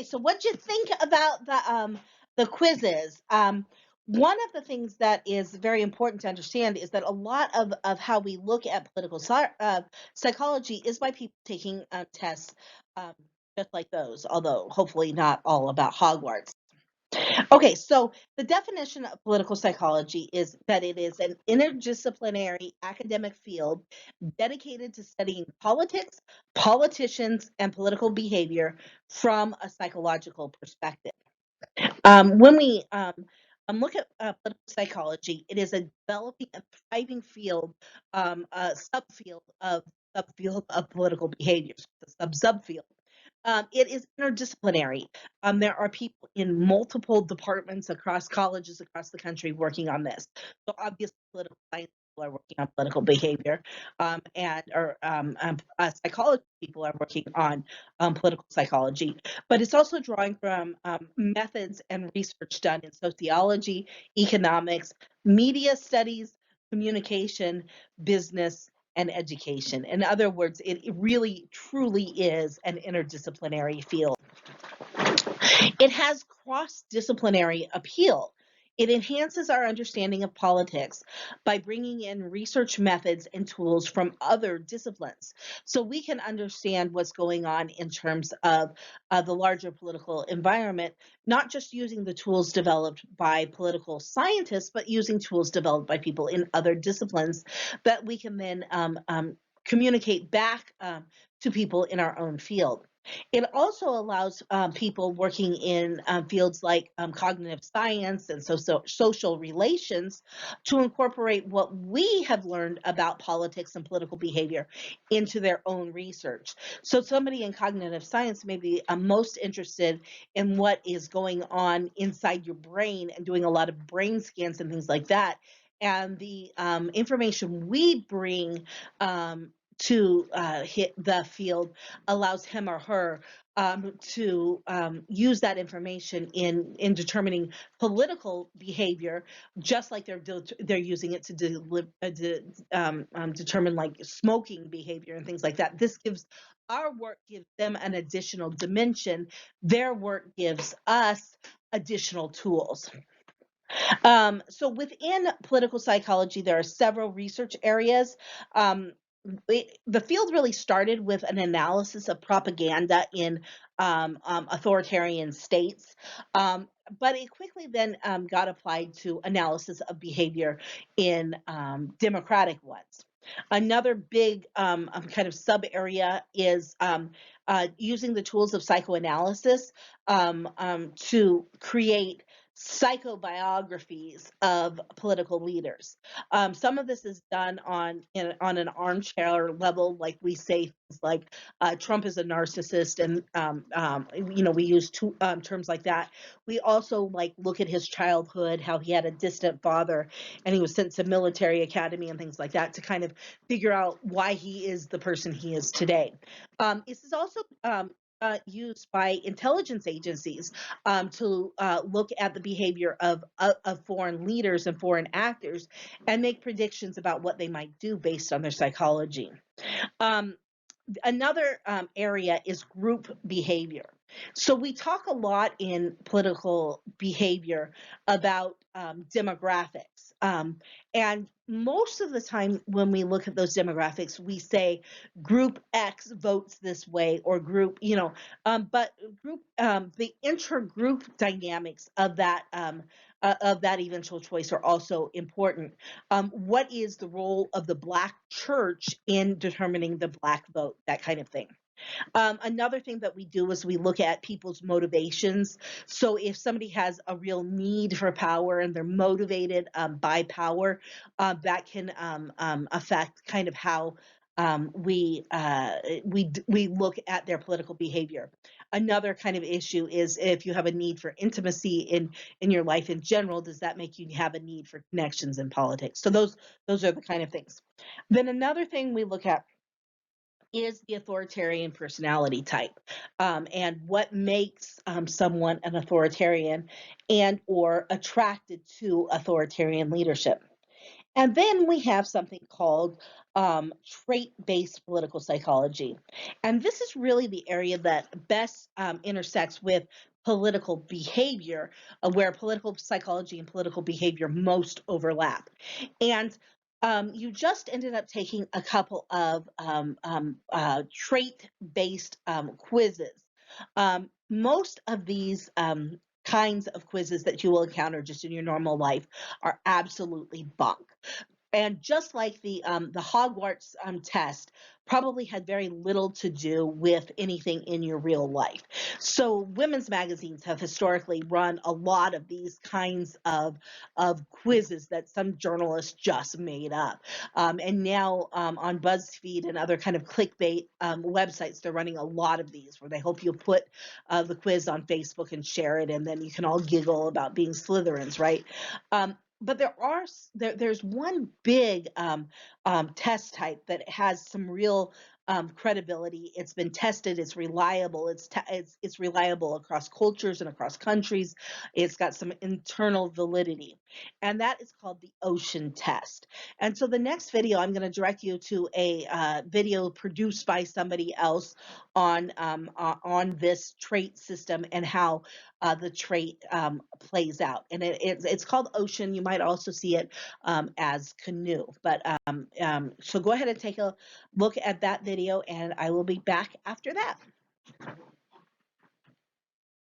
Okay, so what'd you think about the quizzes? One of the things that is very important to understand is that a lot of how we look at psychology is by people taking tests um, just like those, although hopefully not all about Hogwarts. Okay, so the definition of political psychology is that it is an interdisciplinary academic field dedicated to studying politics, politicians, and political behavior from a psychological perspective. When we look at political psychology, it is a developing and thriving field, a subfield of political behaviors, a subfield. It is interdisciplinary. There are people in multiple departments across colleges across the country working on this. So obviously, political science people are working on political behavior, and psychology people are working on political psychology. But it's also drawing from methods and research done in sociology, economics, media studies, communication, business, and education. In other words, it really truly is an interdisciplinary field. It has cross-disciplinary appeal. It enhances our understanding of politics by bringing in research methods and tools from other disciplines. So we can understand what's going on in terms of the larger political environment, not just using the tools developed by political scientists, but using tools developed by people in other disciplines that we can then communicate back to people in our own field. It also allows people working in fields like cognitive science and social relations to incorporate what we have learned about politics and political behavior into their own research. So somebody in cognitive science may be most interested in what is going on inside your brain and doing a lot of brain scans and things like that. And the information we bring to hit the field allows him or her to use that information in determining political behavior, just like they're using it to determine like smoking behavior and things like that. This gives our work gives them an additional dimension. Their work gives us additional tools. So within political psychology, there are several research areas. The field really started with an analysis of propaganda in authoritarian states, but it quickly then got applied to analysis of behavior in democratic ones. Another big kind of sub area is using the tools of psychoanalysis to create psychobiographies of political leaders. Some of this is done on an armchair level, like we say things like Trump is a narcissist, and we use terms like that. We also like look at his childhood, how he had a distant father, and he was sent to military academy and things like that to kind of figure out why he is the person he is today. This is also used by intelligence agencies to look at the behavior of foreign leaders and foreign actors and make predictions about what they might do based on their psychology. Another area is group behavior. So we talk a lot in political behavior about demographics. And most of the time when we look at those demographics, we say group X votes this way or group, but the intergroup dynamics of that eventual choice are also important. What is the role of the Black church in determining the Black vote, that kind of thing. Another thing that we do is we look at people's motivations. So if somebody has a real need for power and they're motivated by power, that can affect kind of how we look at their political behavior. Another kind of issue is if you have a need for intimacy in your life in general, does that make you have a need for connections in politics? So those are the kind of things. Then another thing we look at is the authoritarian personality type, and what makes someone an authoritarian and or attracted to authoritarian leadership. And then we have something called trait-based political psychology. And this is really the area that best intersects with political behavior, where political psychology and political behavior most overlap. And you just ended up taking a couple of trait-based quizzes. Most of these kinds of quizzes that you will encounter just in your normal life are absolutely bunk. And just like the Hogwarts test probably had very little to do with anything in your real life. So women's magazines have historically run a lot of these kinds of quizzes that some journalists just made up. And now on BuzzFeed and other kind of clickbait websites, they're running a lot of these where they hope you'll put the quiz on Facebook and share it, and then you can all giggle about being Slytherins, right? But there's one big test type that has some real credibility. It's been tested. It's reliable. It's reliable across cultures and across countries. It's got some internal validity, and that is called the Ocean test. And so the next video, I'm going to direct you to a video produced by somebody else on this trait system and how the trait plays out. And it's called Ocean. You might also see it as Canoe. But so go ahead and take a look at that video, and I will be back after that.